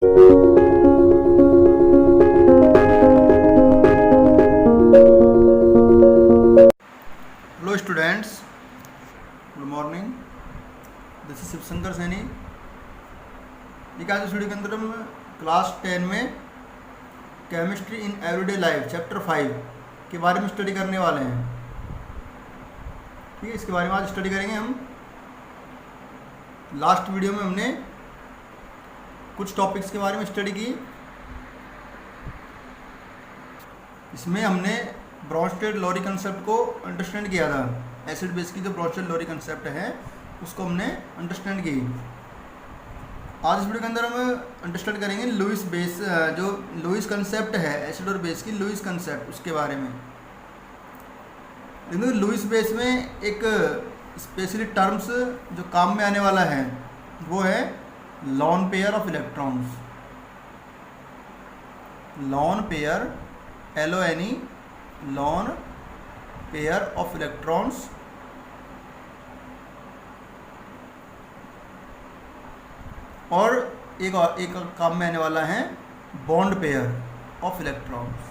Hello students, good morning. This is Shivshankar Saini. आज इस video के अंदर हम क्लास 10 में chemistry in everyday life chapter 5 के बारे में स्टडी करने वाले हैं। ठीक है, इसके बारे में आज स्टडी करेंगे हम। लास्ट वीडियो में हमने कुछ टॉपिक्स के बारे में स्टडी की। इसमें हमने ब्रॉन्स्टेड-लोरी कंसेप्ट को अंडरस्टैंड किया था। एसिड बेस की जो ब्रॉन्स्टेड-लोरी कंसेप्ट है उसको हमने अंडरस्टैंड की। आज इस वीडियो के अंदर हम अंडरस्टैंड करेंगे लुईस बेस, जो लुईस कंसेप्ट है एसिड और बेस की, लुईस कंसेप्ट उसके बारे में। लेकिन लुईस बेस में एक स्पेशली टर्म्स जो काम में आने वाला है वो है lone pair of electrons. Lone pair, LONE, lone pair of electrons. और एक काम में आने वाला है बॉन्ड पेयर ऑफ इलेक्ट्रॉन्स।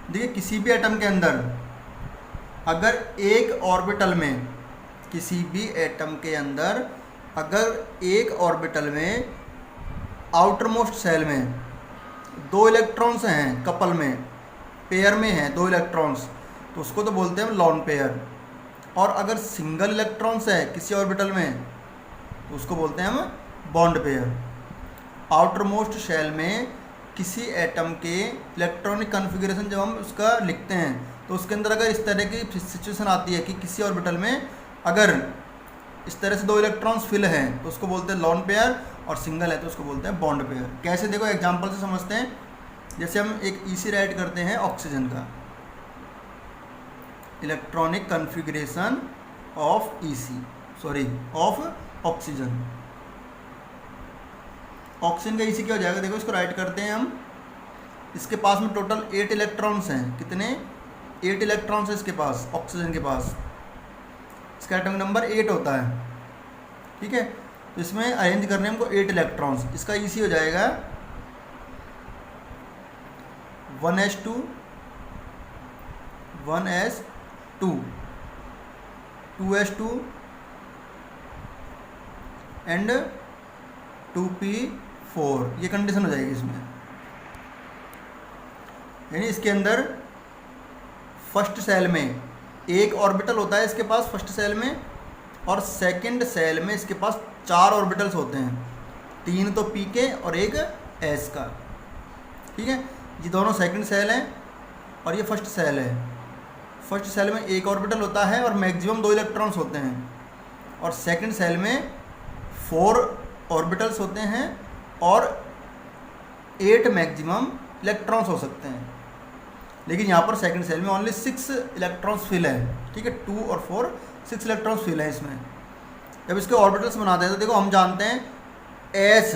देखिए, किसी भी एटम के अंदर अगर एक ऑर्बिटल में, किसी भी एटम के अंदर अगर एक ऑर्बिटल में आउटर मोस्ट सेल में दो इलेक्ट्रॉन्स हैं, कपल में, पेयर में हैं दो इलेक्ट्रॉन्स, तो उसको तो बोलते हैं हम लॉन पेयर। और अगर सिंगल इलेक्ट्रॉन्स है किसी ऑर्बिटल में तो उसको बोलते हैं हम bond pair. Outer most shell में किसी एटम के इलेक्ट्रॉनिक कन्फिगरेशन जब हम उसका लिखते हैं तो उसके अंदर अगर इस तरह की सिचुएशन आती है कि किसी ऑर्बिटल में अगर इस तरह से दो इलेक्ट्रॉन्स फिल हैं तो उसको बोलते हैं लॉन पेयर, और सिंगल है तो उसको बोलते हैं बॉन्ड पेयर। कैसे, देखो एग्जांपल से समझते हैं। जैसे हम एक EC राइट करते हैं ऑक्सीजन का, electronic configuration of of oxygen. Oxygen का EC क्या हो जाएगा, देखो इसको राइट करते हैं हम। इसके पास में टोटल 8 इलेक्ट्रॉन्स हैं। कितने? 8 इलेक्ट्रॉन्स है इसके पास, ऑक्सीजन के पास। इसका एटॉमिक नंबर 8 होता है। ठीक है, तो इसमें अरेंज करने हमको 8 इलेक्ट्रॉन्स। इसका EC हो जाएगा 1s2 1s2 2s2 and 2p4। ये कंडीशन हो जाएगी इसमें। यानी इसके अंदर फर्स्ट सेल में एक ऑर्बिटल होता है इसके पास, फर्स्ट सेल में, और सेकंड सेल में इसके पास 4 ऑर्बिटल्स होते हैं। 3 तो P के और एक S का। ठीक है, ये दोनों सेकंड सेल हैं और ये फर्स्ट सेल है। फर्स्ट सेल में एक ऑर्बिटल होता है और मैक्सिमम 2 इलेक्ट्रॉन्स होते हैं, और सेकंड सेल में 4 ऑर्बिटल्स होते हैं और 8 मैक्सिमम इलेक्ट्रॉन्स हो सकते हैं। लेकिन यहाँ पर सेकंड सेल में ओनली 6 इलेक्ट्रॉन्स फिल है। ठीक है, 2 और 4 6 इलेक्ट्रॉन्स फिल है इसमें। जब इसके ऑर्बिटल्स बनाते हैं तो देखो हम जानते हैं S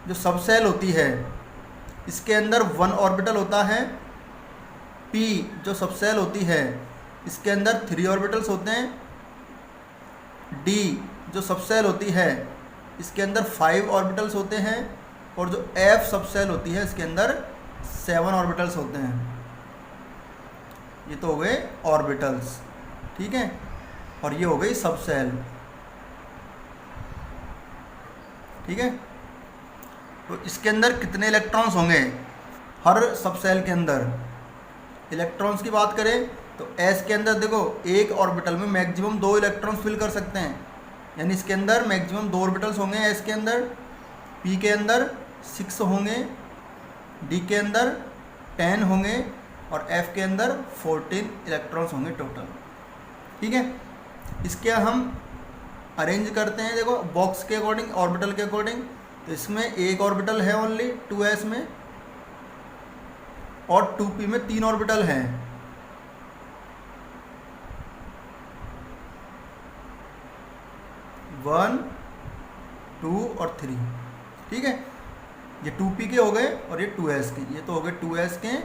जो सब सेल होती है इसके अंदर 1 ऑर्बिटल होता है। P जो सब सेल होती है इसके अंदर 3 ऑर्बिटल्स होते हैं। D जो सब सेल होती है इसके अंदर 5 ऑर्बिटल्स होते हैं, और जो F सब सेल होती है इसके अंदर 7 ऑर्बिटल्स होते हैं। ये तो हो गए ऑर्बिटल्स। ठीक है, और ये हो गई सब सेल। ठीक है, तो इसके अंदर कितने इलेक्ट्रॉन्स होंगे हर सब सेल के अंदर? इलेक्ट्रॉन्स की बात करें तो S के अंदर देखो एक ऑर्बिटल में मैक्सिमम 2 इलेक्ट्रॉन्स फिल कर सकते हैं। यानी इसके अंदर मैक्सिमम 2 ऑर्बिटल्स होंगे। S के अंदर, P के अंदर 6 होंगे, D के अंदर 10 होंगे, और F के अंदर 14 इलेक्ट्रॉन्स होंगे टोटल। ठीक है, इसके हम अरेंज करते हैं देखो बॉक्स के अकॉर्डिंग, ऑर्बिटल के अकॉर्डिंग। तो इसमें एक ऑर्बिटल है ओनली 2s में, और 2p में 3 ऑर्बिटल हैं। 1, 2 और 3। ठीक है, ये 2p के हो गए और ये 2s के, ये तो हो गए 2s के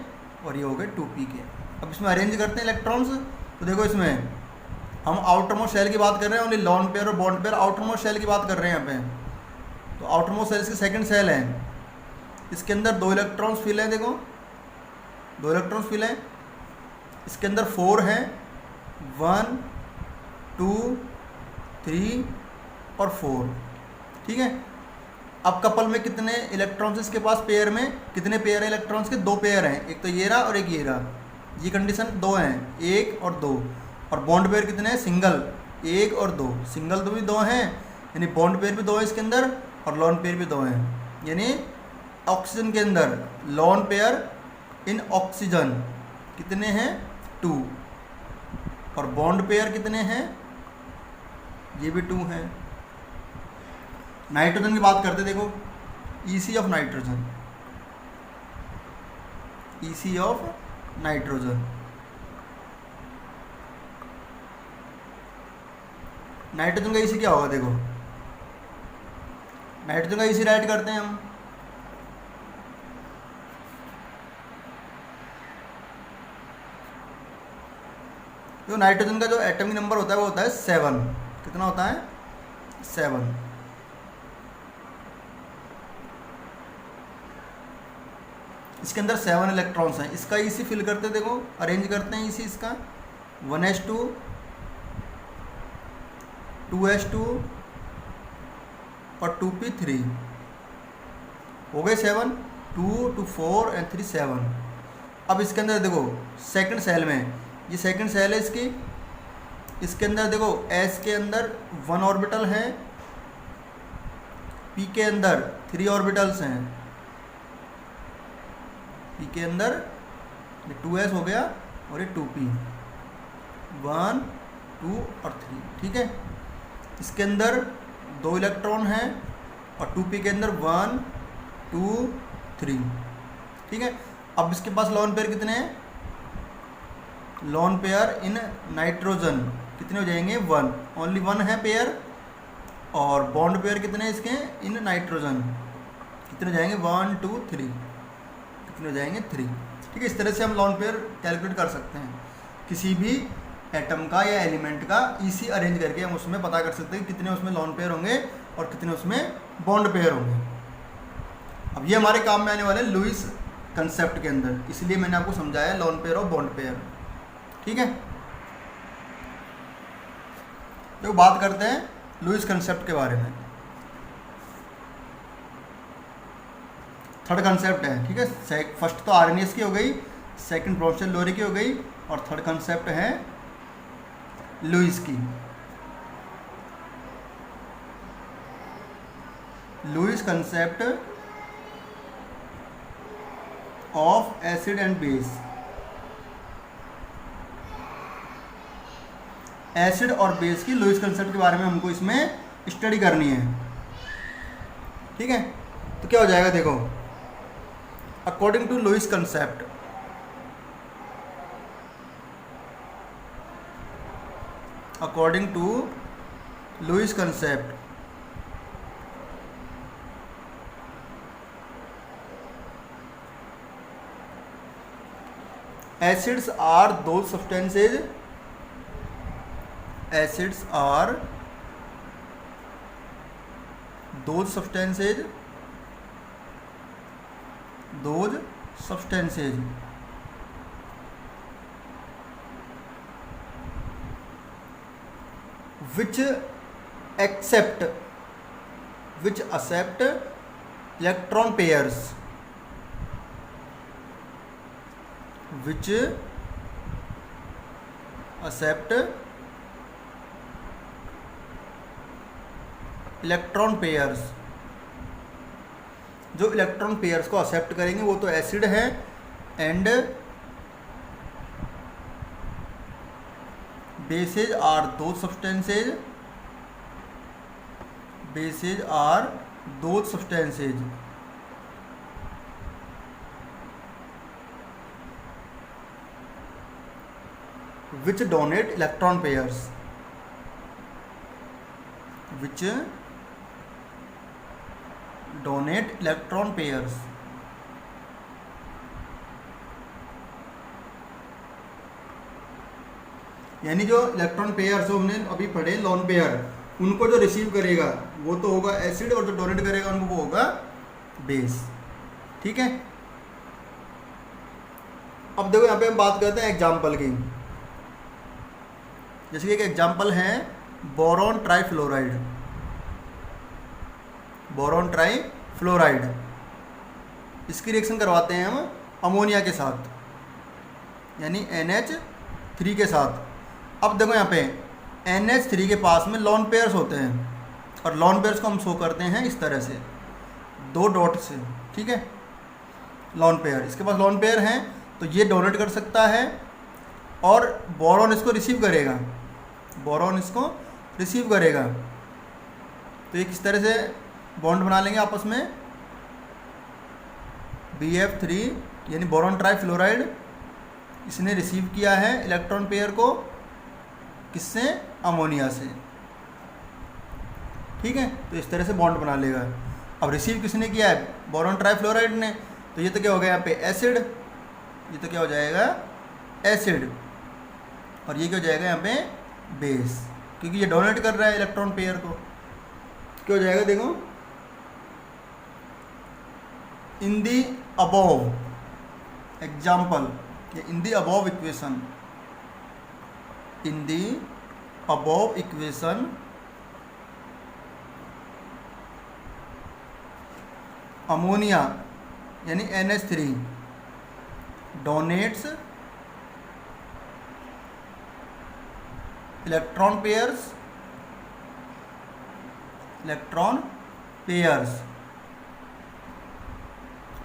और ये हो गए 2p के। अब इसमें अरेंज करते हैं इलेक्ट्रॉन्स। तो देखो इसमें हम आउटर मोस्ट शेल की बात कर रहे हैं, ओनली लॉन पेयर और bond pair, outer most shell की बात कर रहे हैं यहाँ पे। तो आउटर मोस्ट शेल इसकी सेकंड शेल है, इसके अंदर 2 इलेक्ट्रॉन्स फिल हैं, देखो 2 इलेक्ट्रॉन्स फिल हैं, इसके अंदर 4 हैं, 1 2 3 और 4, ठीक है। अब कपल में कितने इलेक्ट्रॉन्स इसके पास, पेयर में कितने पेयर है इलेक्ट्रॉन्स के, 2 पेयर हैं, एक तो ये रहा और एक ये रहा, ये कंडीशन 2 हैं, 1 और 2। और बॉन्ड पेयर कितने हैं, सिंगल 1 और 2, सिंगल तो भी 2 हैं, यानी बॉन्ड पेयर भी 2 है इसके अंदर, और लॉन पेयर भी 2 हैं। यानी ऑक्सीजन के अंदर लॉन पेयर इन ऑक्सीजन कितने हैं, 2, और बॉन्ड पेयर कितने हैं, ये भी 2 हैं। नाइट्रोजन की बात करते, देखो EC of nitrogen, EC of nitrogen, nitrogen का ईसी क्या होगा, देखो नाइट्रोजन का ईसी राइट करते हैं हम, जो नाइट्रोजन का जो एटॉमिक नंबर होता है वो होता है 7, कितना होता है, 7। इसके अंदर 7 इलेक्ट्रॉन्स हैं, इसका ईसी फिल करते, देखो अरेंज करते हैं ईसी इसका, 1s2 2s2 और 2p3 हो गए 7, 2 2 4 एंड 3 7। अब इसके अंदर देखो सेकंड सेल में, ये सेकंड सेल है इसकी, इसके अंदर देखो S के अंदर 1 ऑर्बिटल है, P के अंदर 3 ऑर्बिटल्स हैं, P के अंदर ये 2s हो गया और ये 2p, 1 2 और 3, ठीक है। इसके अंदर 2 इलेक्ट्रॉन हैं और 2p के अंदर 1 2 3, ठीक है। अब इसके पास लॉन पेयर कितने हैं, लॉन पेयर इन नाइट्रोजन कितने हो जाएंगे, 1, ओनली 1 है पेयर। और बॉन्ड पेयर कितने हैं इसके इन नाइट्रोजन, कितने हो जाएंगे, 1 2 3, कितने हो जाएंगे, 3, ठीक है। इस तरह से हम लॉन पेयर कैलकुलेट कर सकते हैं, किसी भी एटम का या एलिमेंट का ईसी अरेंज करके हम उसमें पता कर सकते हैं कि कितने उसमें लॉन पेयर होंगे और कितने उसमें बॉन्ड पेयर होंगे। अब ये हमारे काम में आने वाले लुईस कंसेप्ट के अंदर, इसलिए मैंने आपको समझाया लॉन पेयर और बॉन्ड पेयर, ठीक है। तो बात करते हैं लुईस कंसेप्ट के बारे में। थर्ड कंसेप्ट है, ठीक है। फर्स्ट तो आर्नियस की हो गई, सेकंड ब्रोंशियल लोरी की हो गई, और थर्ड कंसेप्ट है लुईस की। Lewis concept of acid and base. Acid और बेस की लुईस कंसेप्ट के बारे में हमको इसमें स्टडी करनी है, ठीक है। तो क्या हो जाएगा, देखो according to Lewis concept, according to Lewis concept acids are those substances, acids are those substances, those substances which accept electron pairs, which accept electron pairs. जो इलेक्ट्रॉन पेयर्स को एक्सेप्ट करेंगे वो तो एसिड है, एंड बेसेज आर दो substances, bases are दो substances which donate electron pairs, which donate electron pairs। यानी जो इलेक्ट्रॉन पेयर जो हमने अभी पढ़े लोन पेयर, उनको जो रिसीव करेगा वो तो होगा एसिड, और जो डोनेट करेगा उनको वो होगा बेस। ठीक है, अब देखो यहाँ पे हम बात करते हैं एग्जाम्पल की। जैसे कि एक एग्जाम्पल है बोरॉन ट्राईफ्लोराइड। बोरॉन ट्राईफ्लोराइड, इसकी रिएक्शन करवाते हैं हम अमोनिया के साथ, यानी NH3 के साथ। अब देखो यहाँ पे NH3 के पास में लोन पेयर्स होते हैं, और लोन पेयर्स को हम शो करते हैं इस तरह से 2 डॉट से। ठीक है, लोन पेयर, इसके पास लोन पेयर हैं तो ये डोनेट कर सकता है, और बोरॉन इसको रिसीव करेगा, बोरॉन इसको रिसीव करेगा। तो ये किस तरह से बॉन्ड बना लेंगे आपस में, BF3 यानी बोरॉन ट्राईफ्लोराइड, इसने रिसीव किया है इलेक्ट्रॉन पेयर को किससे, अमोनिया से। ठीक है, तो इस तरह से बॉन्ड बना लेगा। अब रिसीव किसने किया है, बोरॉन ट्राईफ्लोराइड ने, तो ये तो क्या हो गया यहाँ पे एसिड, ये तो क्या हो जाएगा एसिड, और ये क्या हो जाएगा यहाँ पे बेस, क्योंकि ये डोनेट कर रहा है इलेक्ट्रॉन पेयर को। क्या हो जाएगा देखो, in the above example, in the above equation, in the above equation ammonia यानी NH3 donates electron pairs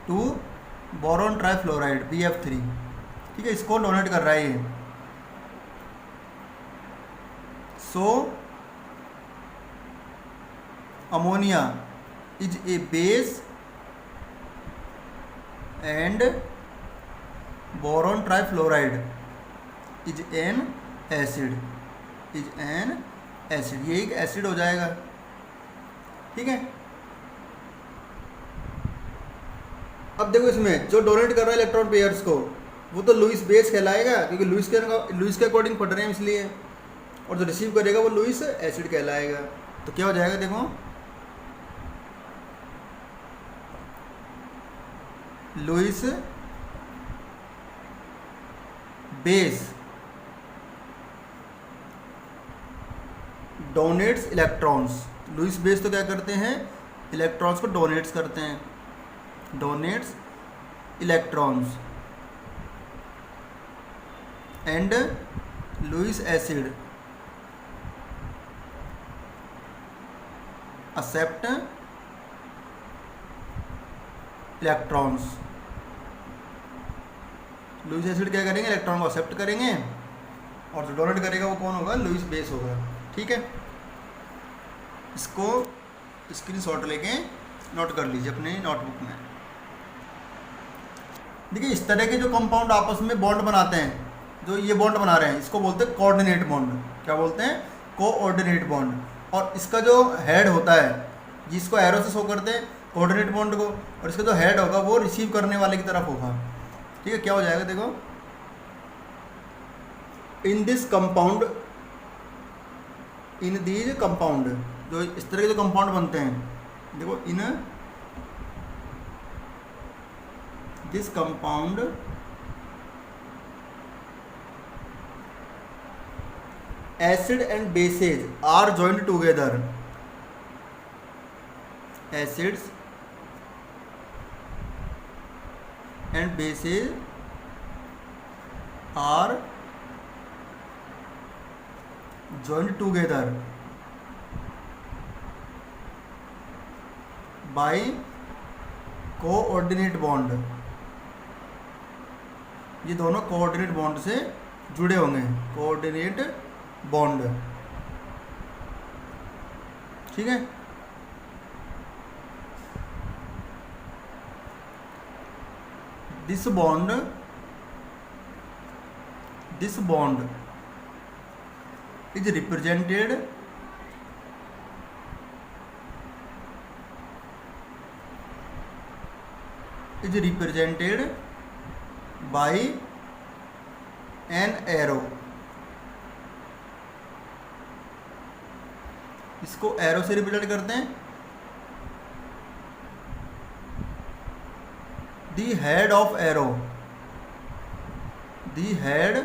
to boron trifluoride BF3। ठीक है, इसको डोनेट कर रहा है ये। So ammonia is a base and boron trifluoride is an acid, ये एक एसिड हो जाएगा। ठीक है, अब देखो इसमें जो डोनेट कर रहा है इलेक्ट्रॉन पेयर्स को वो तो लुईस बेस कहलाएगा, क्योंकि लुईस के अकॉर्डिंग पढ़ रहे हैं इसलिए, और जो रिसीव करेगा वो लुईस एसिड कहलाएगा। तो क्या हो जाएगा देखो, Lewis base donates electrons. Lewis base तो क्या करते हैं, इलेक्ट्रॉन्स को डोनेट्स करते हैं, donates electrons, and Lewis acid accept electrons. Lewis acid क्या करेंगे, इलेक्ट्रॉन को एक्सेप्ट करेंगे, और जो डोनेट करेगा वो कौन होगा, लुईस बेस होगा। ठीक है, इसको स्क्रीनशॉट लेके नोट कर लीजिए अपने नोटबुक में। देखिए, इस तरह के जो कंपाउंड आपस में बॉन्ड बनाते हैं, जो ये बॉन्ड बना रहे हैं, इसको बोलते हैं कोऑर्डिनेट बॉन्ड। क्या बोलते हैं, कोऑर्डिनेट बॉन्ड। और इसका जो हेड होता है, जिसको एरो से शो करते हैं कोऑर्डिनेट बॉन्ड को, और इसका जो हेड होगा वो रिसीव करने वाले की तरफ होगा। ठीक है, क्या हो जाएगा देखो, in this compound, in these compound, जो इस तरह के जो कंपाउंड बनते हैं, देखो in this compound acid and bases are joined together, acids and bases are joined together by coordinate bond। ये दोनों कोऑर्डिनेट बॉन्ड से जुड़े होंगे, कोऑर्डिनेट बॉन्ड। ठीक है, this bond is represented by an arrow, इसको एरो से रिप्रेजेंट करते हैं। The head of arrow, the head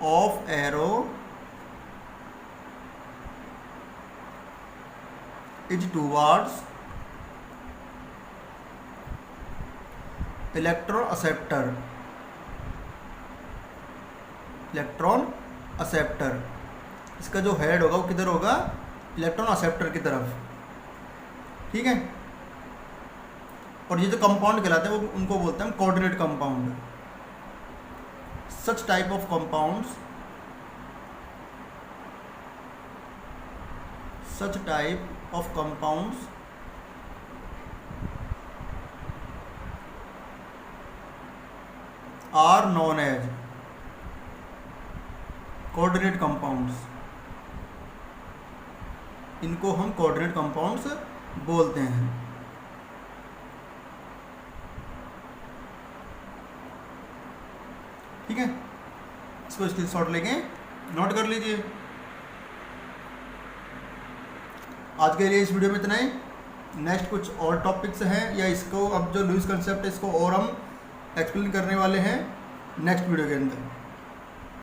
of arrow is towards electron acceptor, electron acceptor. इसका जो हेड होगा वो किधर होगा, इलेक्ट्रॉन एक्सेप्टर की तरफ, ठीक है। और ये जो कंपाउंड कहलाते हैं वो उनको बोलते हैं coordinate compound. Such type of compounds, such type of compounds are known as coordinate compounds. इनको हम कोऑर्डिनेट कंपाउंड्स बोलते हैं, ठीक है। इसको स्क्रीनशॉट लेके नोट कर लीजिए। आज के लिए इस वीडियो में इतना ही। नेक्स्ट कुछ और टॉपिक्स हैं, या इसको अब जो लुईस कंसेप्ट है इसको और हम एक्सप्लेन करने वाले हैं नेक्स्ट वीडियो के अंदर।